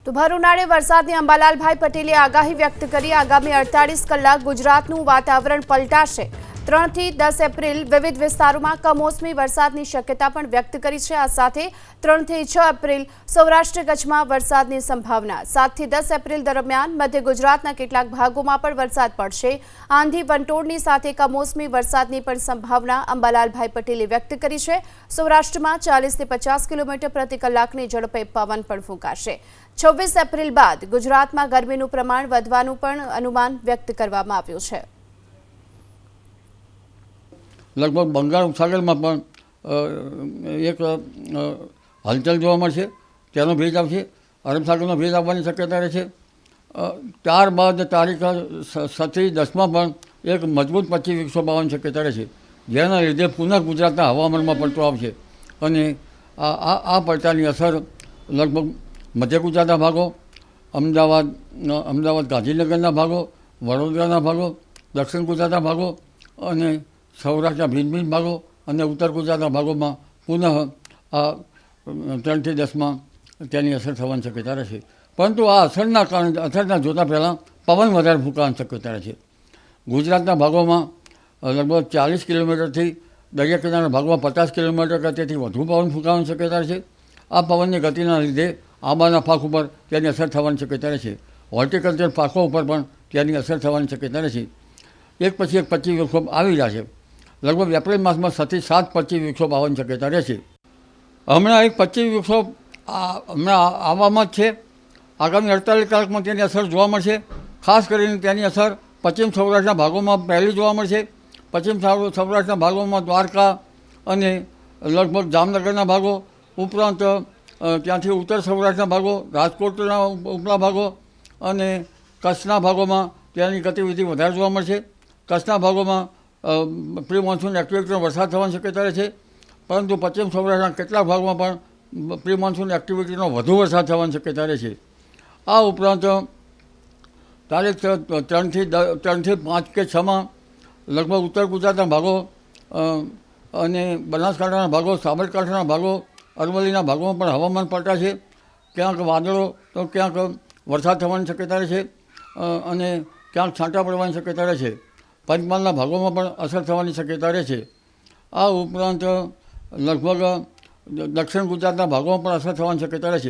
તો ભર ઉનાળે વરસાદની અંબાલાલભાઈ પટેલે આગાહી વ્યક્ત કરી આગામી 48 કલાક ગુજરાતનું વાતાવરણ પલટાશે। 3 થી 10 એપ્રિલ વિવિધ વિસ્તારોમાં કમોસમી વરસાદની શક્યતા પણ વ્યક્ત કરી છે। આ સાથે 3 થી 6 એપ્રિલ સૌરાષ્ટ્ર કચ્છમાં વરસાદની સંભાવના। 7 થી 10 એપ્રિલ દરમિયાન મધ્ય ગુજરાતના કેટલાક ભાગોમાં પણ વરસાદ પડશે। આંધી વંટોળની સાથે કમોસમી વરસાદની પણ સંભાવના અંબાલાલભાઈ પટેલે વ્યક્ત કરી છે। સૌરાષ્ટ્રમાં 40 થી 50 કિલોમીટર પ્રતિ કલાકની ઝડપે પવન પણ ફૂંકાશે। 26 એપ્રિલ બાદ ગુજરાતમાં ગરમીનું પ્રમાણ વધવાનું પણ અનુમાન વ્યક્ત કરવામાં આવ્યું છે। लगभग बंगाल उपसागर में पण एक हलचल जोवा मळशे, तेनो भेज आवशे। अरब सागरनो भेज आववानी शक्यता रहे छे। त्यारबाद तारीख 7 થી 10 में पण एक मजबूत पश्चिम विक्षोभ आवવાની शक्यता रहे छे, जेना लीधे पुनः गुजरातना हवामानमां पलटो आवशे अने आ पलटानी असर लगभग मध्य गुजरातना भागो, अमदावाद गांधीनगरना भागो, वडोदराना भागो, दक्षिण गुजरातना भागो अने सौराष्ट्र भिन्न भिन्न भागों और उत्तर गुजरात भागों में पुनः 3 થી 10 में तेनी असर थवानी शक्यता रहे। परंतु आ असरना कारण असरना जोता पहला पवन वधारे फूंकावानी शक्यता रहे। गुजरातना भागों में लगभग 40 किलोमीटर थी दरिया किनारा भागों में 50 किलोमीटर करते वधु पवन फूंकावानी शक्यता रहे। आ पवननी गतिना लीधे आंबाना पाक पर तेनी असर थवानी शक्यता रहे। होर्टिकल्चर पाकों पर पण तेनी असर थवानी शक्यता रहे। एक पछी एक पश्चिम विक्षोभ आवी रह्या छे। लगभग एप्रिल मास में 7 થી 7 पश्चिम विक्षोभ आवानी शक्यता रहे। हमणां एक पश्चिम विक्षोभ हमणां आववामां ज छे। आगामी 48 कलाक में तेनी असर जोवा मळशे। खास करीने तेनी असर पश्चिम सौराष्ट्રના भागों में पहली जोवा मळशे। पश्चिम सौराष्ट्રના भागों में द्वारका अने लगभग जामनगरना भागों उपरांत त्यांथी उत्तर सौराष्ट्રના भागों, राजकोटना उपला भागों अने कच्छना भागों में तेनी गतिविधि वधारे जोवा मळशे। कच्छना भागों में प्री मॉन्सून एक्टिविटीनो वरसाद थवानी शक्यता रहे। परंतु पश्चिम सौराष्ट्રના કેટલાક ભાગમાં પણ પ્રી મોન્સૂન એક્ટિવિટીનો વધુ વરસાદ થવાની શક્યતા રહે। આ ઉપરાંત તારીખ 3 થી 5 કે 6 માં લગભગ ઉત્તર ગુજરાતના ભાગો અને બનાસકાંઠાના ભાગો, સાબરકાંઠાના ભાગો, અરવલ્લીના ભાગોમાં પણ હવામાન પલટાશે। ક્યાંક વાદળો તો ક્યાંક વરસાદ થવાની શક્યતા રહે અને ક્યાંક છાંટા પડવાની શક્યતા રહે। पंचमहालના ભાગોમાં પણ અસર થવાની શક્યતા રહે છે। આ ઉપરાંત લગભગ દક્ષિણ ગુજરાતના ભાગોમાં પણ અસર થવાની શક્યતા રહે છે।